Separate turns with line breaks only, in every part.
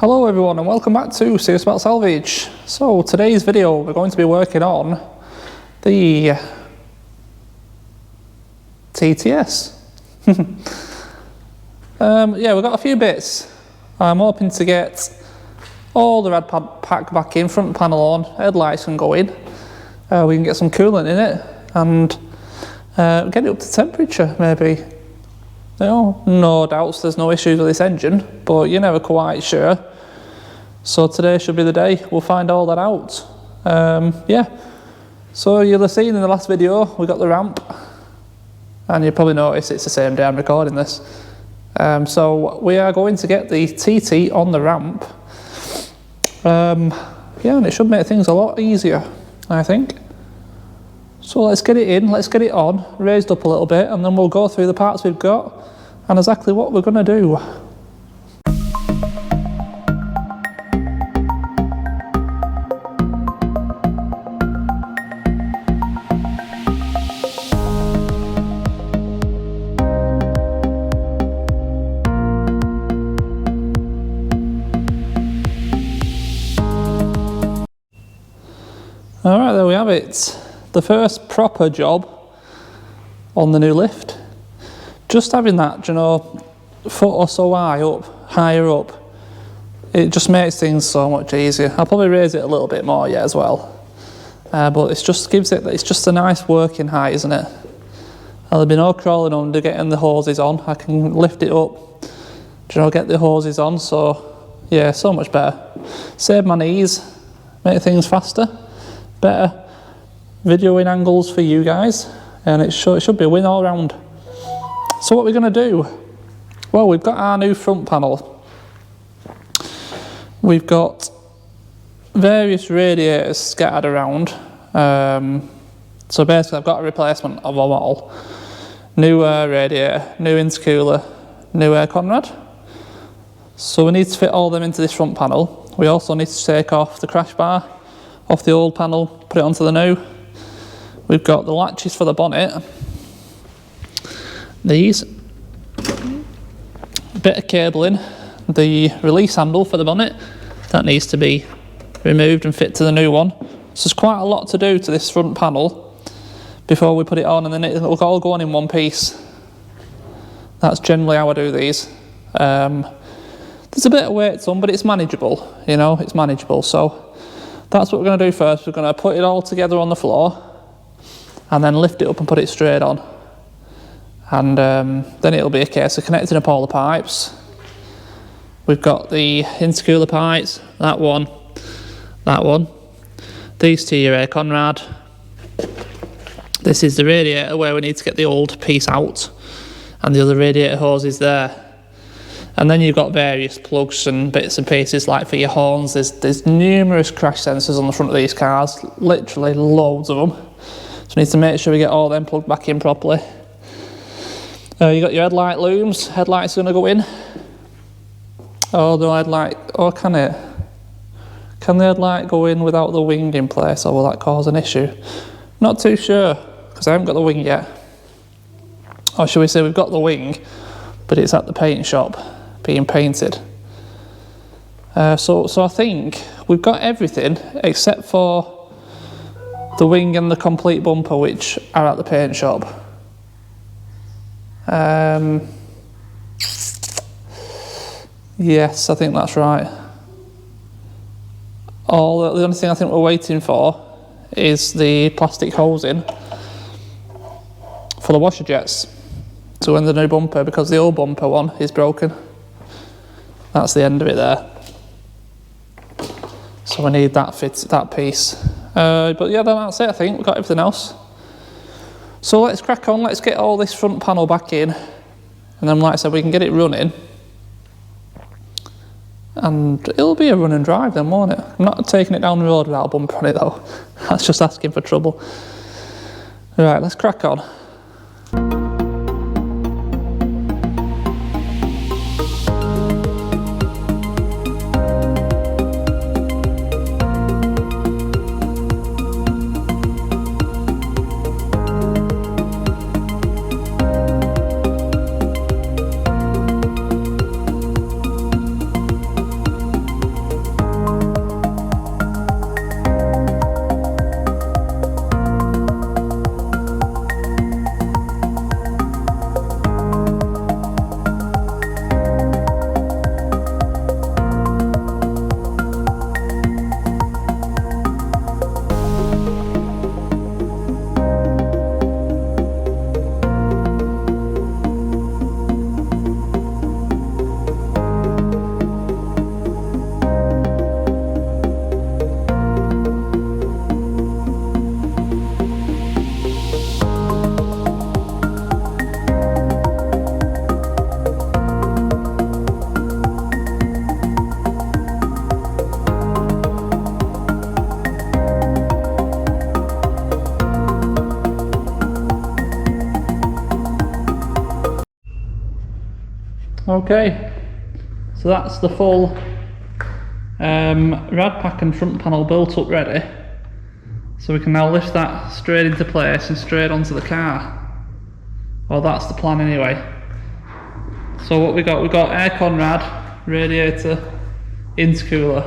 Hello everyone and welcome back to Serious About Salvage. So today's video we're going to be working on the TTS. Yeah, we've got a few bits. I'm hoping to get all the rad pack back in, front panel on, headlights can go in. We can get some coolant in it and get it up to temperature maybe. No doubts there's no issues with this engine, but you're never quite sure. So today should be the day we'll find all that out. Yeah, so you'll have seen in the last video we got the ramp, and you probably noticed it's the same day I'm recording this. So we are going to get the TT on the ramp. Yeah, and it should make things a lot easier, I think. So let's get it in, let's get it on, raised up a little bit, and then we'll go through the parts we've got and exactly what we're going to do. Alright, there we have it. The first proper job on the new lift. Just having that, you know, foot or so higher up, it just makes things so much easier. I'll probably raise it a little bit more yet as well. But it's just a nice working height, isn't it? There'll be no crawling under, getting the hoses on. I can lift it up, you know, get the hoses on, so yeah, so much better. Save my knees, make things faster. Better videoing angles for you guys, and it should be a win all round. So what we're going to do, well, we've got our new front panel. We've got various radiators scattered around. So basically I've got a replacement of them all. New radiator, new intercooler, new air conrad. So we need to fit all them into this front panel. We also need to take off the crash bar off the old panel, put it onto the new. We've got the latches for the bonnet. These. A bit of cabling. The release handle for the bonnet. That needs to be removed and fit to the new one. So there's quite a lot to do to this front panel before we put it on, and then it'll all go on in one piece. That's generally how I do these. There's a bit of weight to them, but it's manageable, you know, it's manageable. So that's what we're going to do first. We're going to put it all together on the floor and then lift it up and put it straight on. And then it'll be a case of connecting up all the pipes. We've got the intercooler pipes, that one. These two are air conrad. This is the radiator where we need to get the old piece out, and the other radiator hose is there. And then you've got various plugs and bits and pieces like for your horns. There's numerous crash sensors on the front of these cars, literally loads of them. So we need to make sure we get all them plugged back in properly. You got your headlight looms, headlights are going to go in. Oh, the headlight, oh can it? Can the headlight go in without the wing in place, or will that cause an issue? Not too sure, because I haven't got the wing yet. Or should we say we've got the wing, but it's at the paint shop being painted. So I think we've got everything except for the wing and the complete bumper, which are at the paint shop. Yes, I think that's right. The only thing I think we're waiting for is the plastic hosing for the washer jets to win the new bumper, because the old bumper one is broken. That's the end of it there. So we need that piece. But yeah, that's it, I think. We've got everything else. So let's crack on, let's get all this front panel back in. And then, like I said, we can get it running. And it'll be a run and drive then, won't it? I'm not taking it down the road without a bumper on it though. That's just asking for trouble. Right, let's crack on. Okay, so that's the full rad pack and front panel built up ready. So we can now lift that straight into place and straight onto the car. Well, that's the plan anyway. So what we got aircon rad, radiator, intercooler.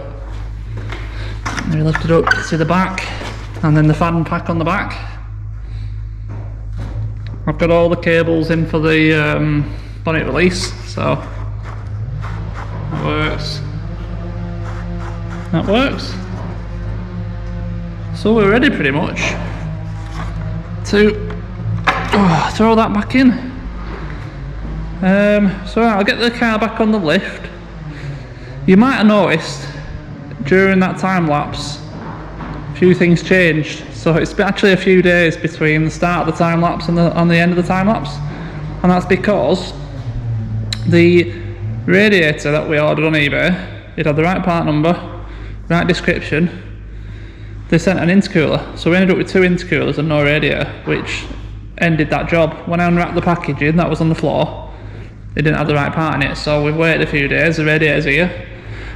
And we lift it up to the back, and then the fan pack on the back. I've got all the cables in for the bonnet release, so that works. That works. So we're ready pretty much to throw that back in. So I'll get the car back on the lift. You might have noticed during that time lapse a few things changed. So it's actually a few days between the start of the time lapse and the end of the time lapse, and that's because the radiator that we ordered on eBay, it had the right part number, right description. They sent an intercooler, so we ended up with 2 intercoolers and no radiator, which ended that job. When I unwrapped the packaging that was on the floor, it didn't have the right part in it, so we've waited a few days, the radiator's here,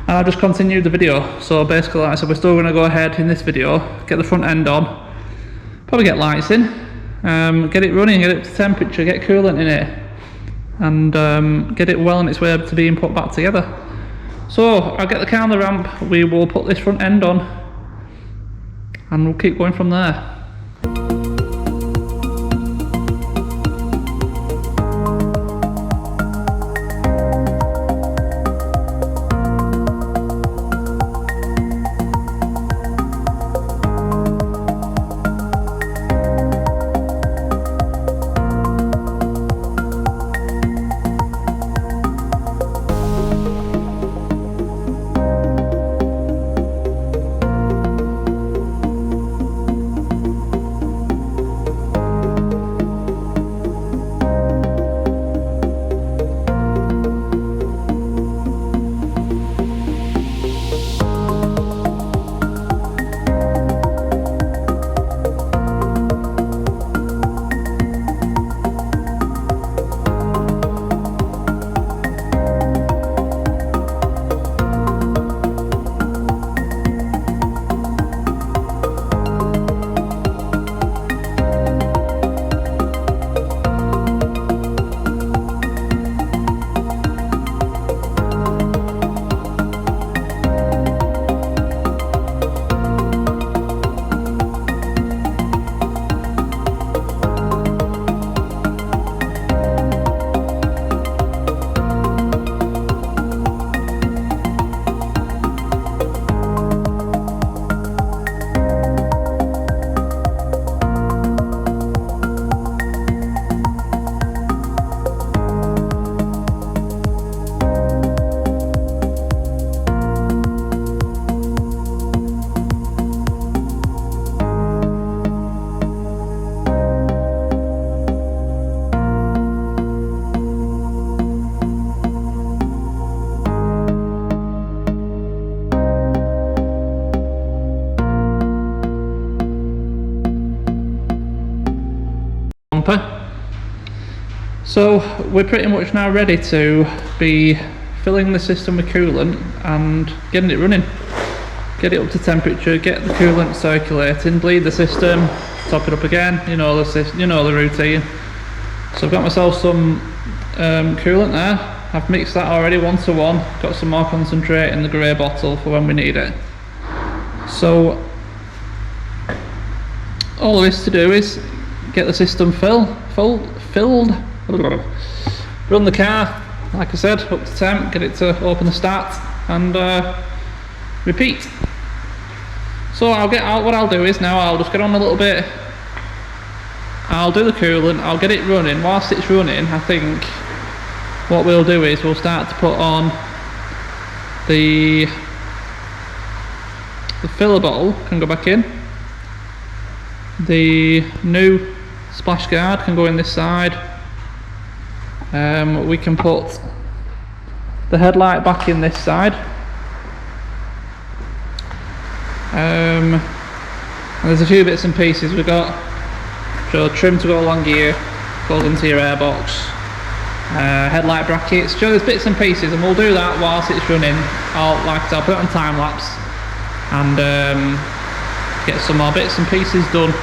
and I've just continued the video. So basically, like I said, we're still going to go ahead in this video, get the front end on, probably get lights in, get it running, get it up to temperature, get coolant in it, and get it well on its way to being put back together. So I'll get the car on the ramp, we will put this front end on, and we'll keep going from there. So we're pretty much now ready to be filling the system with coolant and getting it running. Get it up to temperature, get the coolant circulating, bleed the system, top it up again, you know the routine. So I've got myself some coolant there. I've mixed that already 1:1, got some more concentrate in the grey bottle for when we need it. So all there is to do is get the system filled, run the car, like I said, up to temp, get it to open the start, and repeat. So what I'll do is now I'll just get on a little bit, I'll do the coolant, I'll get it running. Whilst it's running, I think what we'll do is we'll start to put on the filler bottle, can go back in. The new splash guard can go in this side. We can put the headlight back in this side. And there's a few bits and pieces we've got. So trim to go along here, goes into your airbox. headlight brackets, show those bits and pieces, and we'll do that whilst it's running. I'll put it on time lapse and get some more bits and pieces done.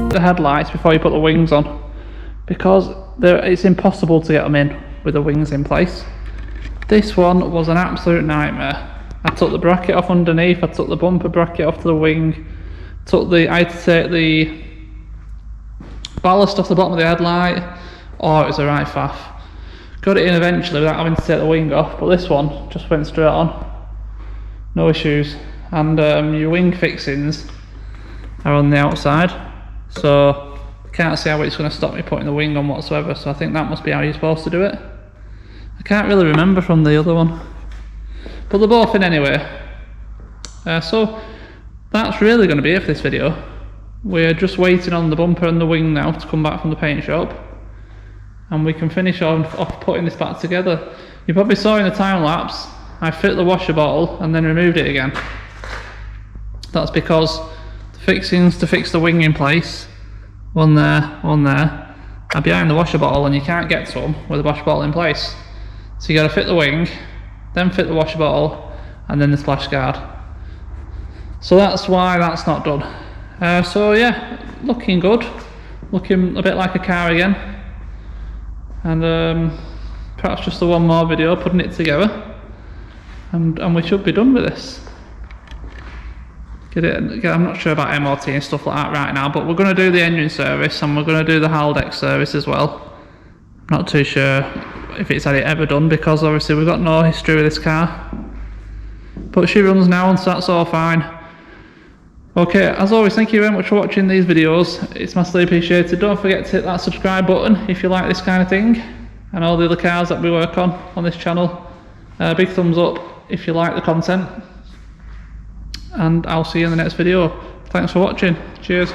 The headlights before you put the wings on, because it's impossible to get them in with the wings in place. This one was an absolute nightmare. I took the bracket off underneath, I took the bumper bracket off to the wing, I had to take the ballast off the bottom of the headlight. Oh, it was a right faff. Got it in eventually without having to take the wing off, but this one just went straight on, no issues. And your wing fixings are on the outside, so I can't see how it's going to stop me putting the wing on whatsoever, so I think that must be how you're supposed to do it. I can't really remember from the other one, but they're both in anyway. So that's really going to be it for this video. We're just waiting on the bumper and the wing now to come back from the paint shop, and we can finish off putting this back together. You probably saw in the time lapse I fit the washer bottle and then removed it again. That's because the fixings to fix the wing in place, one there, are behind the washer bottle, and you can't get to them with the washer bottle in place. So you got to fit the wing, then fit the washer bottle, and then the splash guard. So that's why that's not done. So yeah, looking good, looking a bit like a car again, and perhaps just the one more video putting it together, and we should be done with this. I'm not sure about MOT and stuff like that right now, but we're going to do the engine service and we're going to do the hull deck service as well. I'm not too sure if it's had it ever done, because obviously we've got no history with this car, but she runs now, so that's all fine. Okay, as always, thank you very much for watching these videos. It's massively appreciated. Don't forget to hit that subscribe button if you like this kind of thing and all the other cars that we work on this channel. Big thumbs up if you like the content, and I'll see you in the next video. Thanks for watching. Cheers.